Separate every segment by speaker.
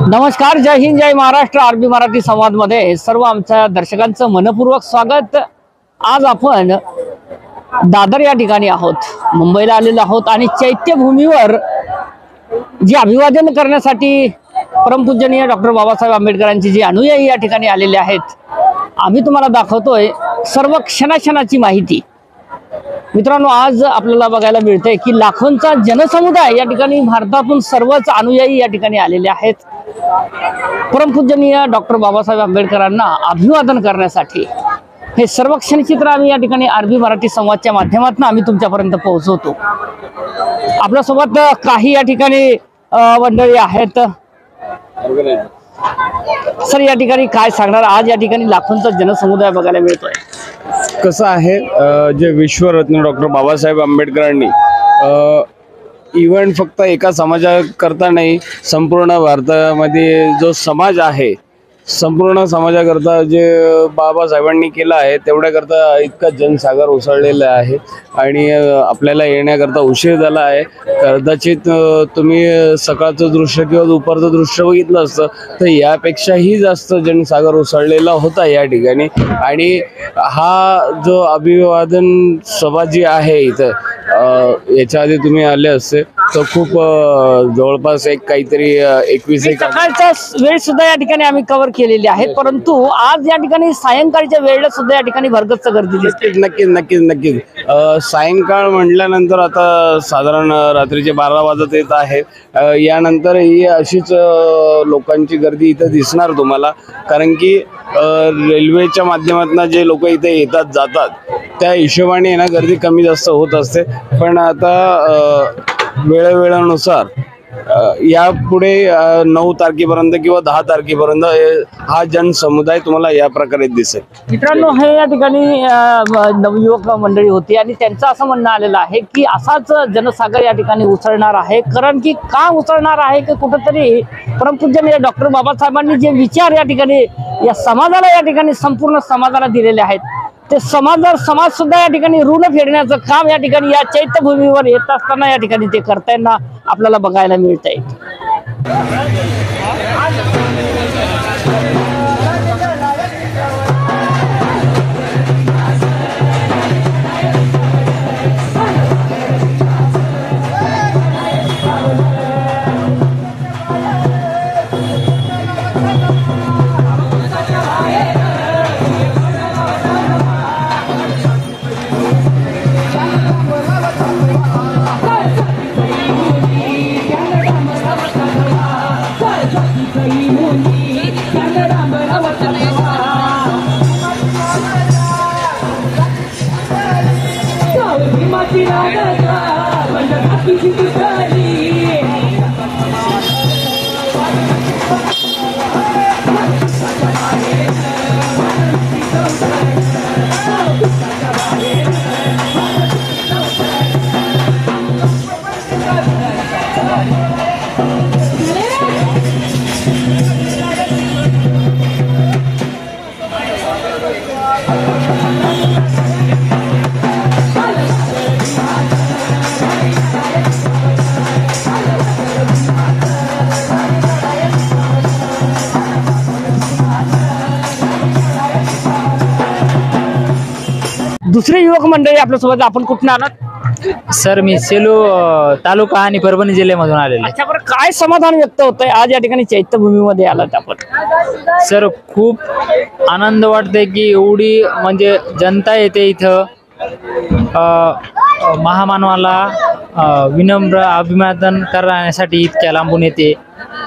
Speaker 1: नमस्कार, जय हिंद, जय महाराष्ट्र. आरबी मराठी संवाद मध्ये सर्व आमच्या दर्शकांचं मनपूर्वक स्वागत. आज आपण दादर या ठिकाणी आहोत, मुंबईला आलेलो आहोत आणि चैत्यभूमीवर जे अभिवादन करण्यासाठी परमपूजनीय डॉक्टर बाबासाहेब आंबेडकरांची जी अनुयायी या ठिकाणी आलेले आहेत, आम्ही तुम्हाला दाखवतोय सर्व क्षणाक्षणाची माहिती. मित्रांनो, आज आपल्याला बघायला मिळतंय की लाखोंचा जनसमुदाय या ठिकाणी, भारतातून सर्वच अनुयायी या ठिकाणी आलेले आहेत परमपूजनीय डॉक्टर बाबासाहेब आंबेडकरांना अभिवादन करण्यासाठी. हे सर्व क्षणचित्र आम्ही या ठिकाणी आरबी मराठी संवादच्या माध्यमातून आम्ही तुमच्यापर्यंत पोहोचवतो. आपल्यासोबत काही या ठिकाणी मंडळी आहेत. सर, या ठिकाणी काय सांगणार? आज या ठिकाणी लाखोंचा जनसमुदाय बघायला मिळतोय.
Speaker 2: कसं आहे, जे विश्वरत्न डॉक्टर बाबासाहेब आंबेडकरांनी इव्हन फक्त एका समाजाकरता नाही, संपूर्ण भारतामध्ये जो समाज आहे, संपूर्ण समाजाकरता जे बाबासाहेबांनी केलं आहे, तेवढ्याकरता इतका जनसागर उसळलेला आहे. आणि आपल्याला येण्याकरता उशीर झाला आहे. कदाचित तुम्ही सकाळचं दृश्य किंवा दुपारचं दृश्य बघितलं असतं तर यापेक्षाही जास्त जनसागर उसळलेला होता या ठिकाणी. आणि हा जो अभिवादन सभा जी आहे इथं, याच्या आधी तुम्ही आले असते तर खूप जवळपास काहीतरी 21
Speaker 1: सकाळचा वेळ सुद्धा या ठिकाणी आम्ही कव्हर केलेली आहे, परंतु आज या ठिकाणी सायंकाळच्या वेळेला सुद्धा या ठिकाणी भरगच्च गर्दी दिसते.
Speaker 2: नक्कीच. सायंकाळ म्हटल्यानंतर आता साधारण रात्रीचे 12 वाजत येत आहेत. यानंतर ही अशीच लोकांची गर्दी इथं दिसणार तुम्हाला, कारण की रेल्वेच्या माध्यमातून जे लोक इथे येतात जातात त्या हिशोबाने ना गर्दी कमी जास्त होत असते. पण आता वेळेनुसार यापुढे 9 तारखेपर्यंत किंवा 10 तारखेपर्यंत हा जनसमुदाय तुम्हाला या प्रकारे दिसेल.
Speaker 1: मित्रांनो, हे या ठिकाणी नवयुवक मंडळी होती आणि त्यांचं असं म्हणणं आलेलं आहे की असाच जनसागर या ठिकाणी उसळणार आहे. कारण की का उसळणार आहे की कुठंतरी परमपूजनीय डॉक्टर बाबासाहेबांनी जे विचार या ठिकाणी या समाजाला, या ठिकाणी संपूर्ण समाजाला दिलेले आहेत, ते समाज सुद्धा या ठिकाणी ऋण फेडण्याचं काम या ठिकाणी या चैत्यभूमीवर येत असताना या ठिकाणी ते करताना आपल्याला बघायला मिळत आहे. दुसरे युवक मंडळी आपल्यासोबत. आपण कुठून आलात?
Speaker 3: सर, मी सेलू तालुका आणि परभणी जिल्ह्यामधून आलेले.
Speaker 1: अच्छा, बरं, काय समाधान व्यक्त होतंय आज या ठिकाणी चैत्यभूमीमध्ये आलात आपण?
Speaker 3: सर, खूप आनंद वाटतंय की एवढी म्हणजे जनता येते इथं, महामानवाला विनम्र अभिवादन करण्यासाठी इतक्या लांबून येते.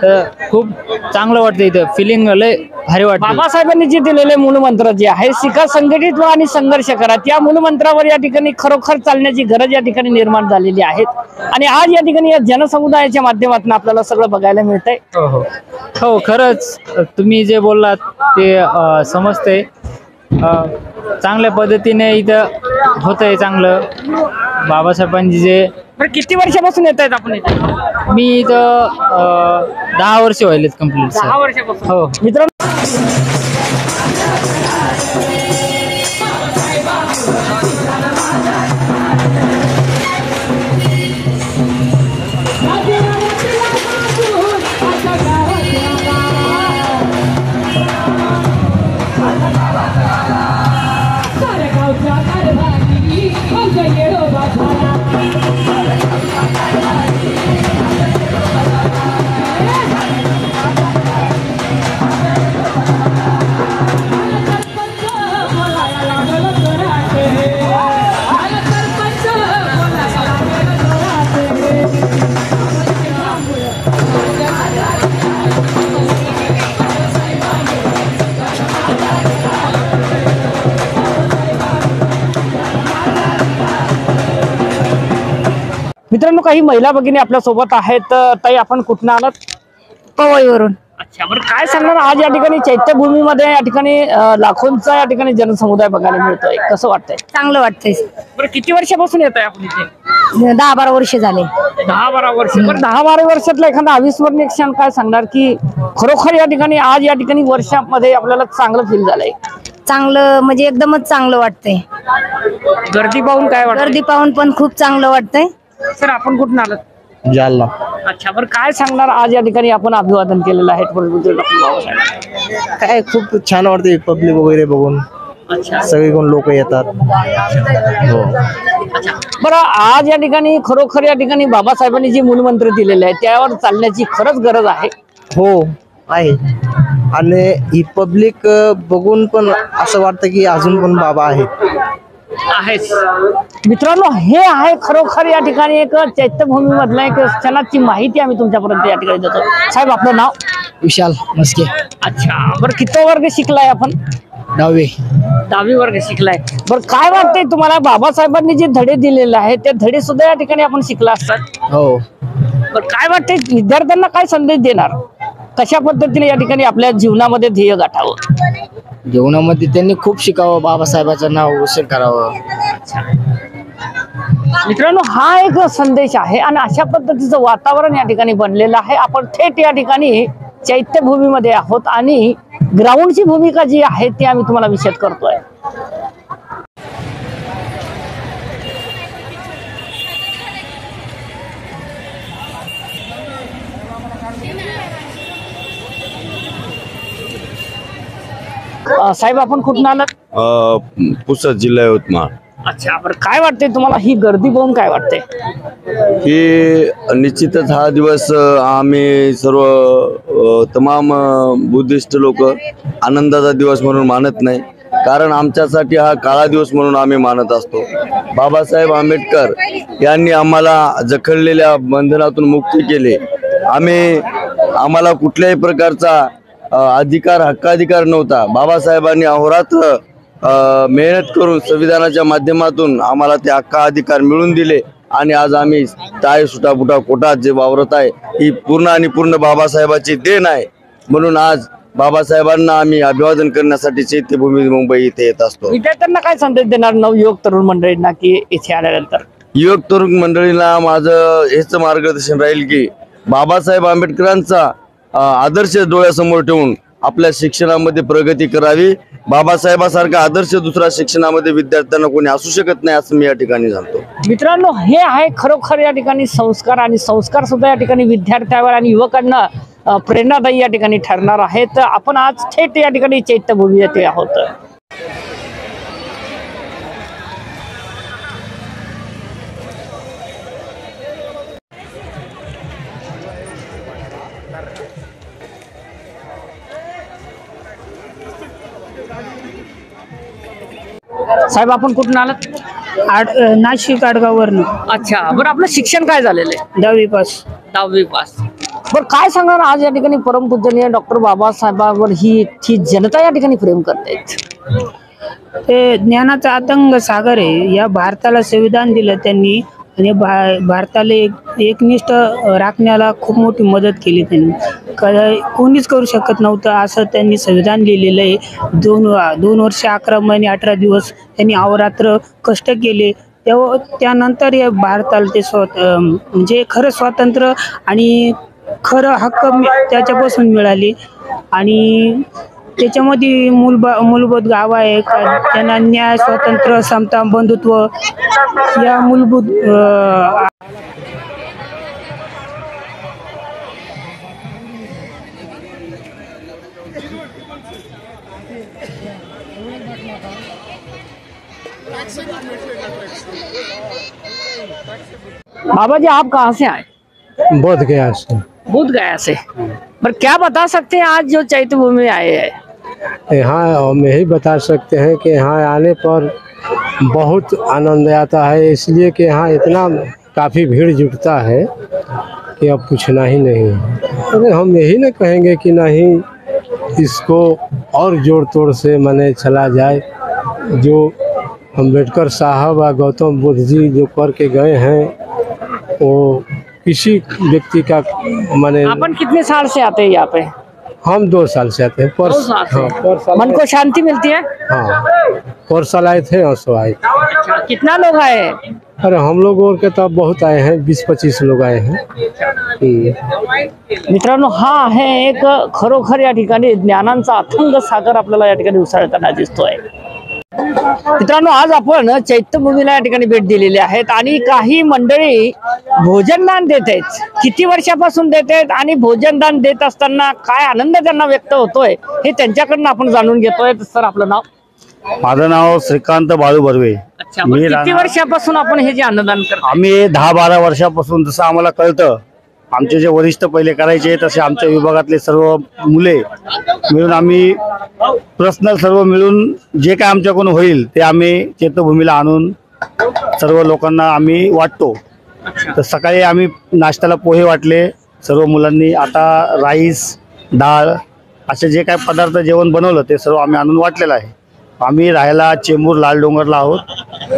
Speaker 3: तर खूप चांगलं वाटतं, इथं फिलिंग लय भारी वाटतं.
Speaker 1: बाबासाहेबांनी जे दिलेले मूलमंत्र जे आहे, शिका, संघटित व्हा आणि संघर्ष करा, त्या मूलमंत्रावर या ठिकाणी खरोखर चालण्याची गरज या ठिकाणी निर्माण झालेली आहे. आणि आज या ठिकाणी या जनसमुदायाच्या माध्यमातून आपल्याला सगळं बघायला मिळतंय.
Speaker 3: हो, खरंच तुम्ही जे बोललात ते समजतंय. चांगल्या पद्धतीने इथं होतंय चांगलं. बाबासाहेबांची जे
Speaker 1: किती वर्षापासून येत आहेत आपण इथे?
Speaker 3: मी इथं 10 वर्ष व्हायलेत कंप्लीट.
Speaker 1: 10 वर्षापासून.
Speaker 3: हो
Speaker 1: मित्रांनो, मित्रांनो, काही महिला भगिनी आपल्या सोबत आहेत. ताई, आपण कुठून आलात?
Speaker 4: पवईवरून.
Speaker 1: अच्छा, बरं काय सांगणार आज या ठिकाणी चैत्यभूमीमध्ये या ठिकाणी लाखोंचा या ठिकाणी जनसमुदाय बघायला मिळतोय, कसं वाटतंय?
Speaker 4: चांगलं वाटतंय.
Speaker 1: बरं किती वर्षापासून येत आहे आपण इथे?
Speaker 4: 10-12 वर्ष झाले.
Speaker 1: 10-12 वर्ष. बरं 10-12 वर्षातला एखादा अविस्मरणीय क्षण काय सांगणार की खरोखर या ठिकाणी आज या ठिकाणी वर्षामध्ये आपल्याला चांगलं फील झालंय?
Speaker 4: चांगलं म्हणजे एकदमच चांगलं वाटतंय.
Speaker 1: गर्दी पाहून काय वाटतं?
Speaker 4: गर्दी पाहून पण खूप चांगलं वाटतंय.
Speaker 1: सर, आपण कुठून आलात?
Speaker 2: जालना.
Speaker 1: अच्छा, बरं काय सांगणार आज या ठिकाणी आपण अभिवादन केलेलं आहे प्रधानमंत्री डॉक्टर बाबासाहेब?
Speaker 5: काय खूप छान वाटते पब्लिक वगैरे बघून.
Speaker 1: अच्छा,
Speaker 5: सगळीकडून लोक येतात. हो.
Speaker 1: बरं आज या ठिकाणी खरोखर या ठिकाणी बाबासाहेबांनी जे मूलमंत्र दिलेले आहे त्यावर चालण्याची खरंच गरज आहे.
Speaker 5: हो आहे. आणि ही पब्लिक बघून पण असं वाटतं की अजून पण बाबा आहेत.
Speaker 1: आहेच. मित्रांनो, हे आहे खरोखर या ठिकाणी एक चैत्यभूमी मधला एक क्षणाची माहिती आम्ही तुमच्यापर्यंत या ठिकाणी देतो. साहेब, आपलं नाव?
Speaker 5: विशाल मस्के.
Speaker 1: अच्छा, बरं किती वर्ग शिकलाय आपण?
Speaker 5: 10वी
Speaker 1: वर्ग शिकलाय. बरं काय वाटतंय तुम्हाला, बाबासाहेबांनी जे धडे दिलेले आहेत ते धडे सुद्धा या ठिकाणी आपण शिकला असतात?
Speaker 5: हो.
Speaker 1: बरं काय वाटतंय विद्यार्थ्यांना काय संदेश देणार, कशा पद्धतीने या ठिकाणी आपल्या जीवनामध्ये ध्येय गाठावं?
Speaker 5: जीवनामध्ये त्यांनी खूप शिकावं, बाबासाहेबांचं नाव रोशन करावं.
Speaker 1: मित्रांनो, हा एक संदेश आहे आणि अशा पद्धतीचं वातावरण या ठिकाणी बनलेलं आहे. आपण थेट या ठिकाणी चैत्यभूमीमध्ये आहोत आणि ग्राउंडची भूमिका जी आहे ती आम्ही तुम्हाला विशद करतोय. साहेब, आपण कुठून आलात?
Speaker 6: पुसद, जिल्हा यवतमाळ.
Speaker 1: अच्छा, बरं काय वाटतंय तुम्हाला, ही गर्दी पाहून काय वाटतंय?
Speaker 6: ही निश्चितच हा दिवस आम्ही सर्व तमाम बुद्धिस्ट लोक आनंदाचा दिवस म्हणून मानत नाही, कारण आमच्यासाठी हा काळा दिवस म्हणून आम्ही मानत असतो. बाबासाहेब आंबेडकर यांनी आम्हाला जखडलेल्या बंधनातून मुक्ती केली. आम्हाला कुठल्याही प्रकारचा हक्काधिकार नव्हता. बाबासाहेबांनी अहोरात्र मेहनत करून संविधानाच्या माध्यमातून आम्हाला ते हक्काधिकार मिळवून दिले आणि आज आम्ही टाय सुटाबुटा कोटात जे वावरत आहे ही पूर्ण बाबासाहेबाची देण आहे. म्हणून आज बाबासाहेबांना आम्ही अभिवादन करण्यासाठी चैत्यभूमी मुंबई इथे येत असतो.
Speaker 1: विद्यार्थ्यांना काय संदेश देणार नवयुवक तरुण मंडळींना की इथे आल्यानंतर?
Speaker 6: युवक तरुण मंडळींना माझं हेच मार्गदर्शन राहील की बाबासाहेब आंबेडकरांचा आदर्श डोळ्यासमोर ठेवून आपल्या शिक्षणामध्ये प्रगती करावी. बाबासाहेबासारखा आदर्श दुसरा शिक्षणामध्ये विद्यार्थ्यांना कोणी असू शकत नाही असं मी या ठिकाणी सांगतो.
Speaker 1: मित्रांनो, हे आहे खरोखर या ठिकाणी संस्कार आणि संस्कार सुद्धा या ठिकाणी विद्यार्थ्यावर आणि युवकांना प्रेरणादायी या ठिकाणी ठरणार आहेत. आपण आज थेट या ठिकाणी चैत्यभूमी येथे आहोत. साहेब, आपण कुठून आलात?
Speaker 4: नाशिक आडगाववरून.
Speaker 1: अच्छा, बरं आपलं शिक्षण काय झालेलं आहे?
Speaker 4: 10वी पास.
Speaker 1: 10वी पास. बरं काय सांगणार आज या ठिकाणी परमपूजनीय डॉक्टर बाबासाहेबांवर ही जनता या ठिकाणी प्रेम करते?
Speaker 7: हे ज्ञानाचा अतंग सागर आहे. या भारताला संविधान दिलं त्यांनी आणि भारताला एकनिष्ठ राखण्याला खूप मोठी मदत केली त्यांनी. कोणीच करू शकत नव्हतं असं त्यांनी संविधान लिहिलेलं आहे. 2 वर्ष 11 महिने 18 दिवस त्यांनी अहोरात्र कष्ट केले. त्यानंतर या भारताला ते म्हणजे खरं स्वातंत्र्य आणि खरं हक्क त्याच्यापासून मिळाले. आणि त्याच्यामध्ये मूलभूत गाव आहे त्यांना न्याय, स्वातंत्र्य, समता, बंधुत्व या मूलभूत
Speaker 1: बाबा जी, आप कहाँ से आए?
Speaker 8: बोध गया से।
Speaker 1: बोध गया से। पर क्या बता सकते हैं आज जो चैत्यभूमि में आए हैं?
Speaker 8: यहाँ हम यही बता सकते हैं कि यहाँ आने पर बहुत आनंद आता है, इसलिए कि यहाँ इतना काफ़ी भीड़ जुटता है कि अब पूछना ही नहीं है। अरे हम यही न कहेंगे कि नहीं, इसको और जोड़ तोड़ से मने चला जाए। जो अम्बेडकर साहब और गौतम बुद्ध जी जो करके गए हैं वो किसी व्यक्ति का माने
Speaker 1: अपन कितने साल से आते हैं यहाँ पे?
Speaker 8: हम 2 साल से आते हैं।
Speaker 1: 2 साल से।
Speaker 8: हाँ, पर साल
Speaker 1: मन को शांति मिलती है?
Speaker 8: हाँ, पर साल आए थे और सो आए थे।
Speaker 1: अच्छा, कितना लोग आए?
Speaker 8: अरे हम लोग और के तो बहुत आए हैं, 20-25 लोग आए हैं।
Speaker 1: मित्रांनो, हा आहे एक खरोखर या ठिकाणी ज्ञानांचा अथंग सागर आपल्याला या ठिकाणी उसळताना दिसतोय। मित्रांनो, आज आपण चैत्यभूमीला या ठिकाणी भेट दिलेली आहेत आणि काही मंडळी भोजनदान देत आहेत। किती वर्षापासून देत आहेत आणि भोजनदान देत असताना काय आनंद त्यांना व्यक्त होतोय हे त्यांच्याकडनं आपण जाणून घेतोय। सर, आपलं नाव?
Speaker 9: माझं नाव श्रीकांत बाळू बर्वे।
Speaker 1: अच्छा, मग किती वर्षापासून आपण हे जे अन्नदान करतो?
Speaker 9: आम्ही 10-12 वर्षापासून, जसं आम्हाला कळतं, आमचे जे वरिष्ठ पहिले करायचे तसे आमच्या विभागातले सर्व मुले मिळून आम्ही पर्सनल सर्व मिळून जे काय आमच्याकडून होईल ते आम्ही चैत्यभूमीला आणून सर्व लोकांना आम्ही वाटतो। तर सकाळी आम्ही नाश्त्याला पोहे वाटले सर्व मुलांनी, आता राईस, डाळ असे जे काय पदार्थ जेवण बनवलं ते सर्व आम्ही आणून वाटलेलं आहे। आम्ही राहायला चेंबूर लाल डोंगरला आहोत।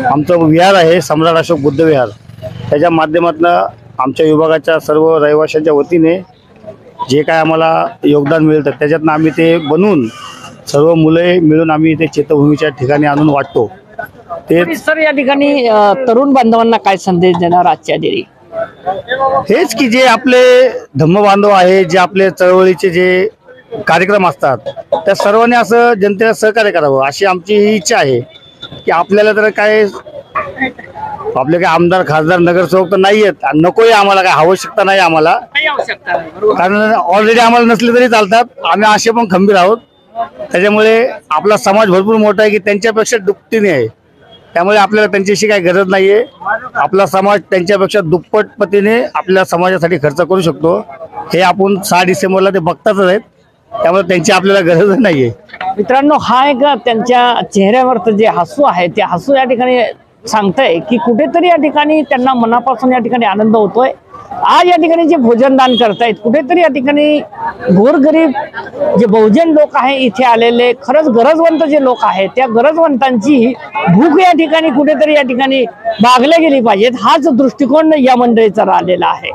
Speaker 9: आमचं विहार आहे सम्राट अशोक बुद्ध विहार, त्याच्या माध्यमातून आमच्या विभागाच्या सर्व रहिवाशांच्या वतीने जे काय आम्हाला योगदान मिळतं त्याच्यातनं आम्ही ते बनवून सर्व मुले मिळून आम्ही ते चैत्यभूमीच्या ठिकाणी आणून वाटतो। ते
Speaker 1: सर, या ठिकाणी तरुण बांधवांना काय संदेश देणार आजच्या दिनी?
Speaker 9: हेच की जे आपले धम्म बांधव आहे, जे आपले चळवळीचे जे कार्यक्रम असतात त्या सर्वांनी असं जनतेला सहकार्य करावं अशी आमची ही इच्छा आहे। की आपल्याला तर काय आपले काय आमदार, खासदार, नगरसेवक तर नाही आहेत, नकोय आम्हाला, काय आवश्यकता नाही आम्हाला,
Speaker 1: काही आवश्यकता नाही, बरोबर?
Speaker 9: कारण ऑलरेडी आम्हाला नसले तरी चालतात, आम्ही असे पण खंबीर आहोत। त्याच्यामुळे आपला समाज भरपूर मोठा आहे की त्यांच्यापेक्षा दुपटीने आहे, त्यामुळे आपल्याला त्यांच्याशी काही गरज नाहीये। आपला समाज त्यांच्यापेक्षा दुप्पट पटीने आपल्या समाजासाठी खर्च करू शकतो, हे आपण 6 डिसेंबरला ते बघताच आहेत, त्यामुळे त्यांची आपल्याला गरज नाहीये।
Speaker 1: मित्रांनो, हा एक त्यांच्या चेहऱ्यावरचं जे हसू आहे ते हसू या ठिकाणी सांगतंय की कुठेतरी या ठिकाणी त्यांना मनापासून या ठिकाणी आनंद होतोय। आज या ठिकाणी जे भोजनदान करतायत, कुठेतरी या ठिकाणी गोरगरीब जे बहुजन लोक आहे इथे आलेले, खरंच गरजवंत जे लोक आहेत त्या गरजवंतांची भूक या ठिकाणी कुठेतरी या ठिकाणी भागल्या गेली पाहिजेत, हाच दृष्टिकोन या मंडळीचा राहिलेला आहे।